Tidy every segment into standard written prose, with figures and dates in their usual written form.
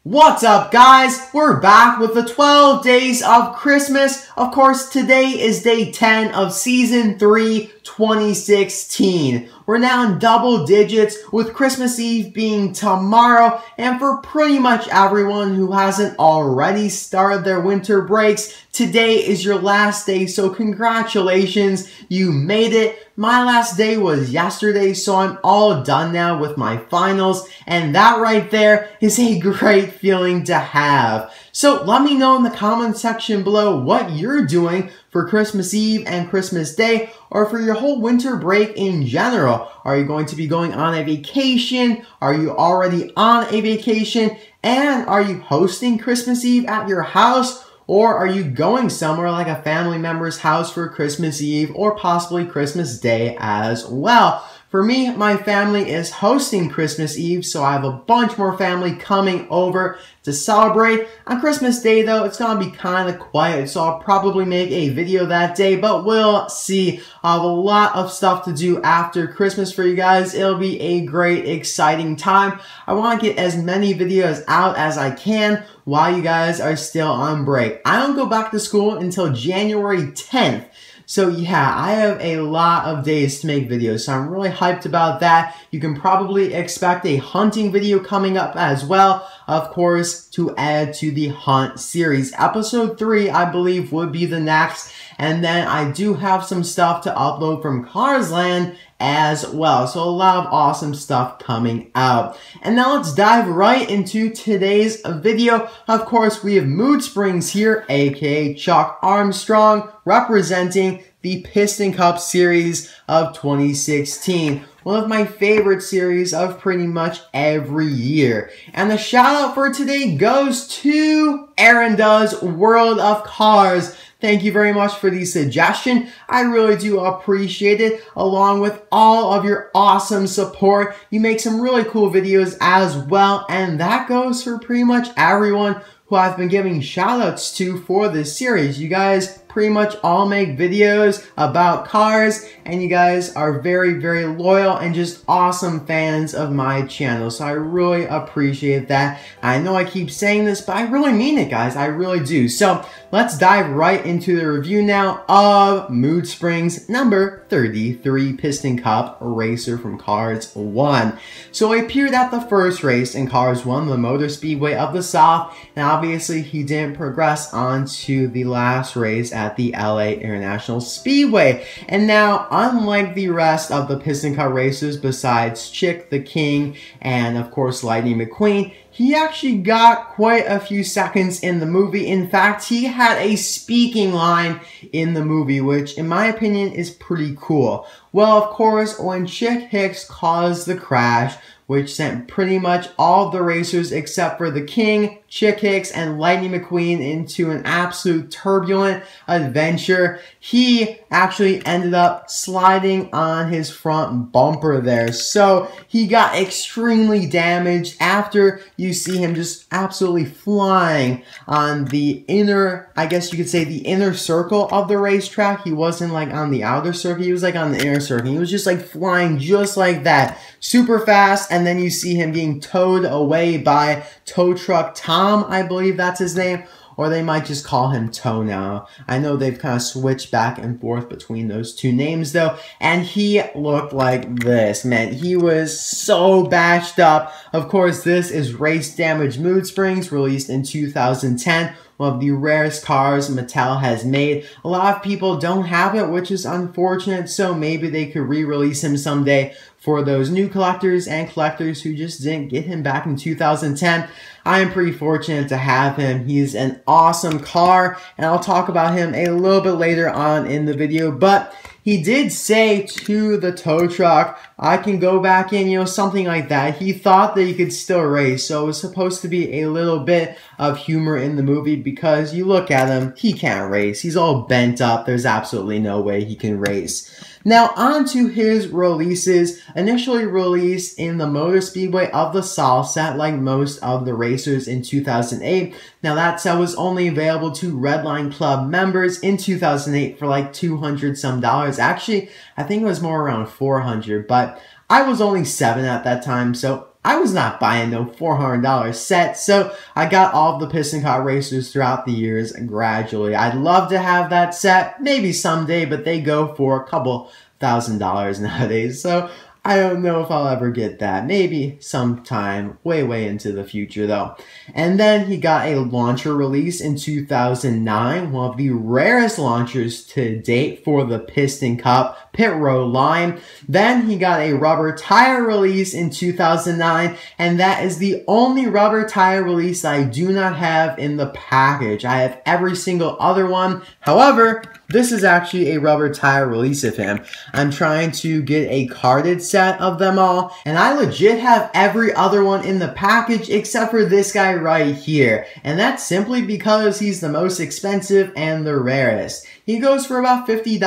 What's up, guys? We're back with the 12 days of Christmas. Of course, today is day 10 of season 3, 2016. We're now in double digits with Christmas Eve being tomorrow, and for pretty much everyone who hasn't already started their winter breaks, today is your last day, so congratulations, you made it. My last day was yesterday, so I'm all done now with my finals, and that right there is a great feeling to have. So let me know in the comment section below what you're doing for Christmas Eve and Christmas Day, or for your whole winter break in general. Are you going to be going on a vacation? Are you already on a vacation? And are you hosting Christmas Eve at your house? Or are you going somewhere like a family member's house for Christmas Eve or possibly Christmas Day as well? For me, my family is hosting Christmas Eve, so I have a bunch more family coming over to celebrate. On Christmas Day, though, it's going to be kind of quiet, so I'll probably make a video that day, but we'll see. I have a lot of stuff to do after Christmas for you guys. It'll be a great, exciting time. I want to get as many videos out as I can while you guys are still on break. I don't go back to school until January 10th. So yeah, I have a lot of days to make videos, so I'm really hyped about that. You can probably expect a hunting video coming up as well, of course, to add to the hunt series. Episode 3, I believe, would be the next, and then I do have some stuff to upload from Cars Land as well. So a lot of awesome stuff coming out. And now let's dive right into today's video. Of course, we have Mood Springs here, aka Chuck Armstrong, representing the Piston Cup series of 2016. One of my favorite series of pretty much every year. And the shout out for today goes to Aarondoes World of Cars. Thank you very much for the suggestion. I really do appreciate it, along with all of your awesome support. You make some really cool videos as well, and that goes for pretty much everyone who I've been giving shoutouts to for this series. You guys pretty much all make videos about cars, and you guys are very, very loyal and just awesome fans of my channel. So I really appreciate that. I know I keep saying this, but I really mean it, guys. I really do. So let's dive right into the review now of Mood Springs number 33 Piston Cup Racer from Cars 1. So he appeared at the first race in Cars 1, the Motor Speedway of the South, and obviously he didn't progress on to the last race at the LA International Speedway. And now, unlike the rest of the Piston Cup racers besides Chick the King and of course Lightning McQueen, he actually got quite a few seconds in the movie. In fact, he had a speaking line in the movie, which in my opinion is pretty cool. Well, of course, when Chick Hicks caused the crash, which sent pretty much all of the racers except for the King, Chick Hicks, and Lightning McQueen into an absolute turbulent adventure, he actually ended up sliding on his front bumper there. So he got extremely damaged after you see him just absolutely flying on the inner, I guess you could say the inner circle of the racetrack. He wasn't like on the outer circle, he was like on the inner circle. He was just like flying just like that, super fast, and then you see him being towed away by tow truck Tom, I believe that's his name, or they might just call him Tow now. I know they've kind of switched back and forth between those two names though, and he looked like this, man. He was so bashed up. Of course, this is Race Damage Mood Springs, released in 2010. One of the rarest cars Mattel has made. A lot of people don't have it, which is unfortunate, so maybe they could re-release him someday for those new collectors and collectors who just didn't get him back in 2010. I am pretty fortunate to have him. He's an awesome car, and I'll talk about him a little bit later on in the video, but he did say to the tow truck, I can go back in, you know, something like that. He thought that he could still race, so it was supposed to be a little bit of humor in the movie because you look at him, he can't race. He's all bent up. There's absolutely no way he can race. Now, on to his releases. Initially released in the Motor Speedway of the South set like most of the racers in 2008. Now, that set was only available to Redline Club members in 2008 for like $200 some. Actually, I think it was more around $400, but I was only 7 at that time, so I was not buying no $400 set, so I got all of the Piston Cup racers throughout the years gradually. I'd love to have that set, maybe someday, but they go for a couple $1,000 nowadays, so I don't know if I'll ever get that. Maybe sometime way into the future though. And then he got a launcher release in 2009, one of the rarest launchers to date for the Piston Cup pit row line. Then he got a rubber tire release in 2009, and that is the only rubber tire release I do not have in the package. I have every single other one. However, this is actually a rubber tire release of him. I'm trying to get a carded set of them all, and I legit have every other one in the package except for this guy right here. And that's simply because he's the most expensive and the rarest. He goes for about $50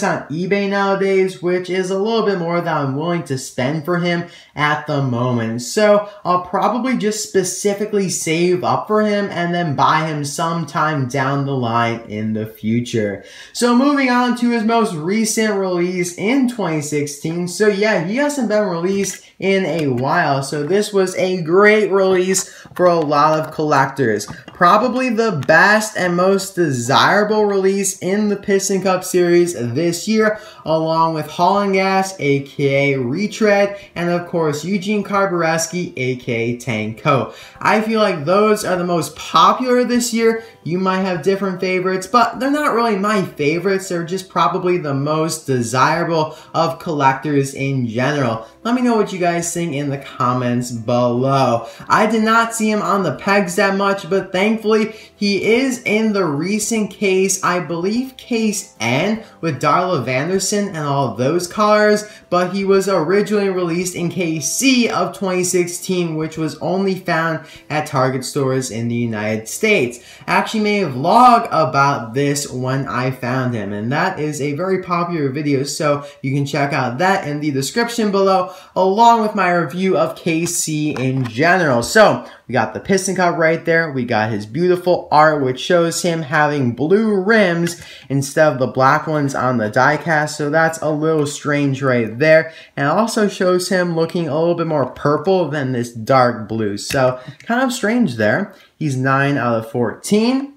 on eBay nowadays, which is a little bit more than I'm willing to spend for him at the moment. So I'll probably just specifically save up for him and then buy him sometime down the line in the future. So moving on to his most recent release in 2016. So yeah, he hasn't been released in a while. So this was a great release for a lot of collectors. Probably the best and most desirable release in the Piston Cup series this year, along with Hall & Gas, aka Retread, and of course Eugene Carbureski, aka Tanko. I feel like those are the most popular this year. You might have different favorites, but they're not really my favorites. They're just probably the most desirable of collectors in general. Let me know what you guys think in the comments below. I did not see him on the pegs that much, but thankfully he is in the recent case, I believe case N, with Darla Vanderson and all of those cars, but he was originally released in case C of 2016, which was only found at Target stores in the United States. I actually made a vlog about this when I found him, and that is a very popular video, so you can check out that in the description below, along with my review of KC in general. So we got the Piston Cup right there. We got his beautiful art, which shows him having blue rims instead of the black ones on the diecast. So that's a little strange right there. And it also shows him looking a little bit more purple than this dark blue. So kind of strange there. He's 9 out of 14.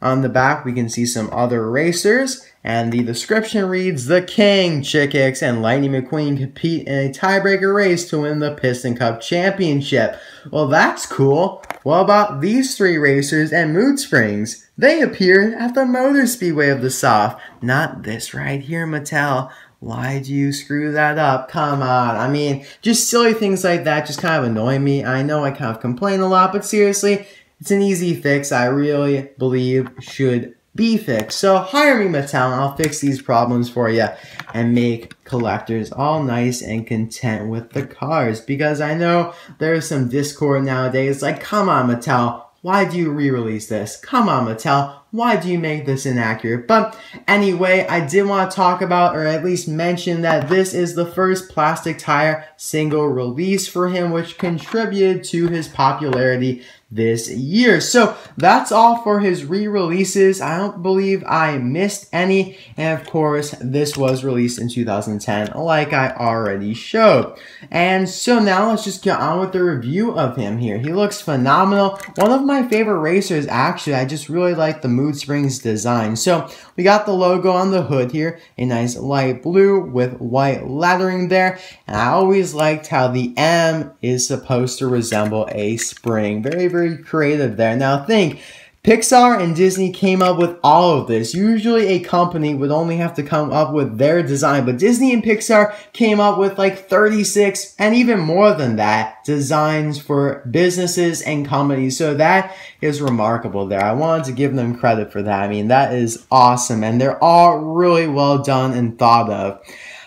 On the back, we can see some other racers. And the description reads, "The King, Chick Hicks, and Lightning McQueen compete in a tiebreaker race to win the Piston Cup Championship." Well, that's cool. What about these three racers and Mood Springs? They appeared at the Motor Speedway of the South. Not this right here, Mattel. Why do you screw that up? Come on. I mean, just silly things like that just kind of annoy me. I know I kind of complain a lot, but seriously, it's an easy fix I really believe should be fixed. So hire me, Mattel, and I'll fix these problems for you and make collectors all nice and content with the cars. Because I know there's some discord nowadays like, come on, Mattel, why do you re-release this? Come on, Mattel, why do you make this inaccurate? But anyway, I did want to talk about, or at least mention, that this is the first plastic tire single release for him, which contributed to his popularity this year. So that's all for his re-releases. I don't believe I missed any. And of course, this was released in 2010, like I already showed. And so now let's just get on with the review of him here. He looks phenomenal. One of my favorite racers, actually. I just really like the Mood Springs design. So we got the logo on the hood here, a nice light blue with white lettering there. And I always liked how the M is supposed to resemble a spring. Very creative there. Now think, Pixar and Disney came up with all of this. Usually a company would only have to come up with their design, but Disney and Pixar came up with like 36 and even more than that designs for businesses and companies. So that is remarkable there. I wanted to give them credit for that. I mean, that is awesome, and they're all really well done and thought of.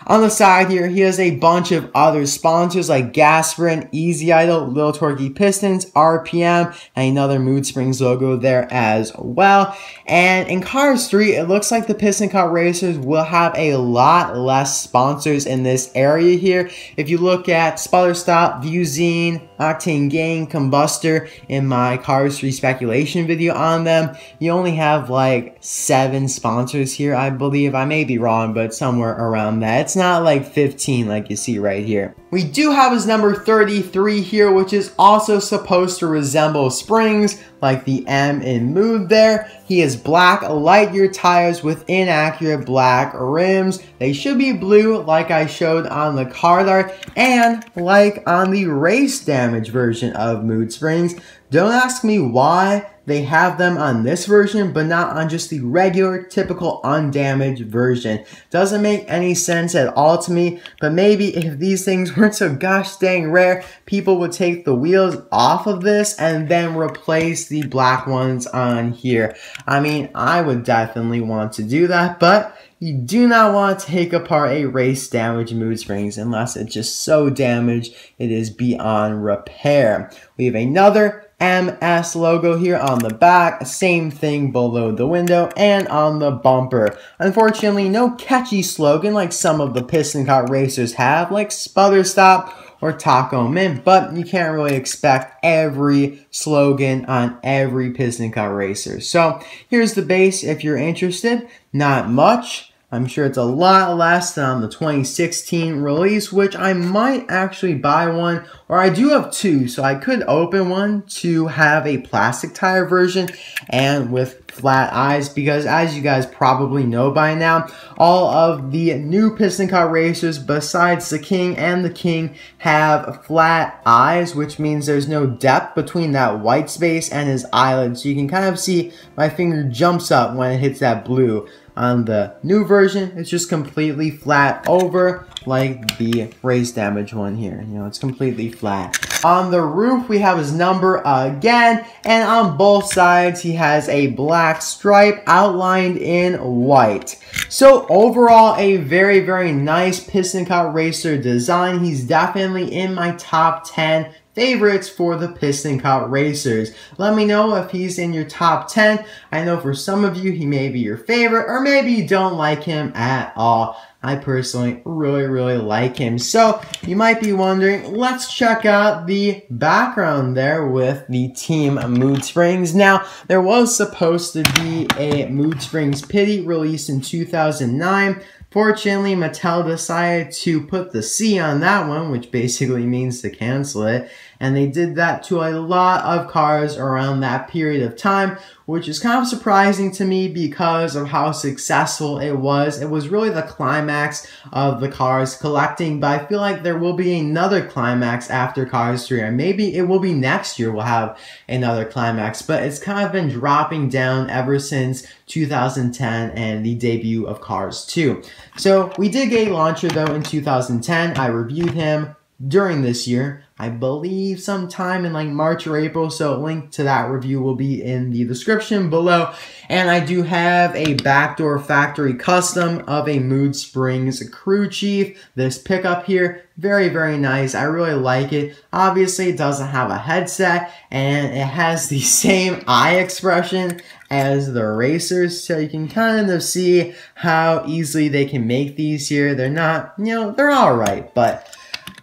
On the side here, he has a bunch of other sponsors like Gas Sprint, Easy Idle, Little Torquey Pistons, RPM, and another Mood Springs logo there as well. And in Cars 3, it looks like the Piston Cup racers will have a lot less sponsors in this area here. If you look at Spotter Stop, Viewzine, Octane Gang, Combustor, in my Cars 3 speculation video on them, you only have like 7 sponsors here, I believe. I may be wrong, but somewhere around that. It's not like 15 like you see right here. We We do have his number 33 here, which is also supposed to resemble springs, like the M in Mood there. He has black light year tires with inaccurate black rims. They should be blue like I showed on the card art and like on the race damage version of Mood Springs. Don't ask me why they have them on this version, but not on just the regular, typical, undamaged version. Doesn't make any sense at all to me, but maybe if these things weren't so gosh dang rare, people would take the wheels off of this and then replace the black ones on here. I mean, I would definitely want to do that, but you do not want to take apart a race damaged Mood Springs unless it's just so damaged it is beyond repair. We have another MS logo here on the back, same thing below the window and on the bumper. Unfortunately, no catchy slogan like some of the Piston Cup racers have, like Sputter Stop or Taco Mint, but you can't really expect every slogan on every Piston Cup racer. So here's the base if you're interested. Not much. I'm sure it's a lot less than on the 2016 release, which I might actually buy one, or I do have two, so I could open one to have a plastic tire version and with flat eyes, because as you guys probably know by now, all of the new Piston Cup racers besides the King and the King have flat eyes, which means there's no depth between that white space and his eyelid, so you can kind of see my finger jumps up when it hits that blue. On the new version, it's just completely flat over like the race damage one here. You know, it's completely flat. On the roof, we have his number again, and on both sides, he has a black stripe outlined in white. So overall, a very, very nice Piston Cup racer design. He's definitely in my top 10 favorites for the Piston Cup racers. Let me know if he's in your top 10. I know for some of you, he may be your favorite, or maybe you don't like him at all. I personally really like him. So you might be wondering, let's check out the background there with the Team Mood Springs. Now, there was supposed to be a Mood Springs Pity released in 2009. Fortunately, Mattel decided to put the C on that one, which basically means to cancel it. And they did that to a lot of cars around that period of time, which is kind of surprising to me because of how successful it was. It was really the climax of the Cars collecting, but I feel like there will be another climax after Cars 3, or maybe it will be next year we'll have another climax, but it's kind of been dropping down ever since 2010 and the debut of Cars 2. So we did get a launcher though in 2010. I reviewed him during this year, I believe sometime in like March or April, so a link to that review will be in the description below. And I do have a backdoor factory custom of a Mood Springs Crew Chief. This pickup here, very nice. I really like it. Obviously, it doesn't have a headset, and it has the same eye expression as the racers, so you can kind of see how easily they can make these here. They're not, you know, they're alright, but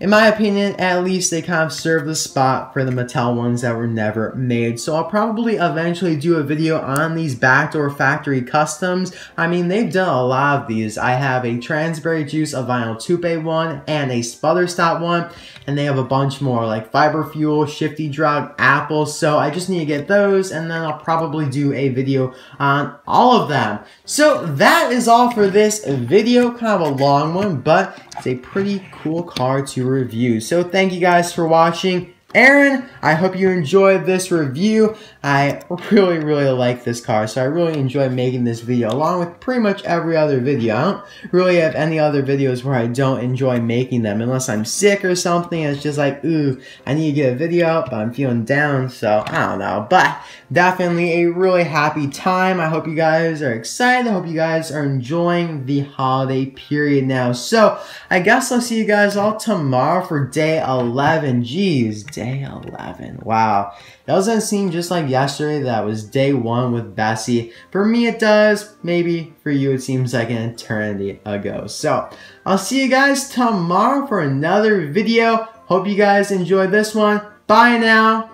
in my opinion, at least they kind of serve the spot for the Mattel ones that were never made. So I'll probably eventually do a video on these backdoor factory customs. I mean, they've done a lot of these. I have a Transberry Juice, a Vinyl Toupe one, and a Sputter Stop one. And they have a bunch more like Fiber Fuel, Shifty Drug, Apple. So I just need to get those, and then I'll probably do a video on all of them. So that is all for this video. Kind of a long one, but it's a pretty cool car to review. So thank you guys for watching. Aaron, I hope you enjoyed this review. I really like this car, so I really enjoy making this video along with pretty much every other video. I don't really have any other videos where I don't enjoy making them unless I'm sick or something. It's just like, ooh, I need to get a video up, but I'm feeling down, so I don't know. But definitely a really happy time. I hope you guys are excited. I hope you guys are enjoying the holiday period now. So I guess I'll see you guys all tomorrow for day 11. Jeez, day 11. Wow. Doesn't seem just like yesterday that was day 1 with Bessie. For me it does. Maybe for you it seems like an eternity ago. So I'll see you guys tomorrow for another video. Hope you guys enjoyed this one. Bye now.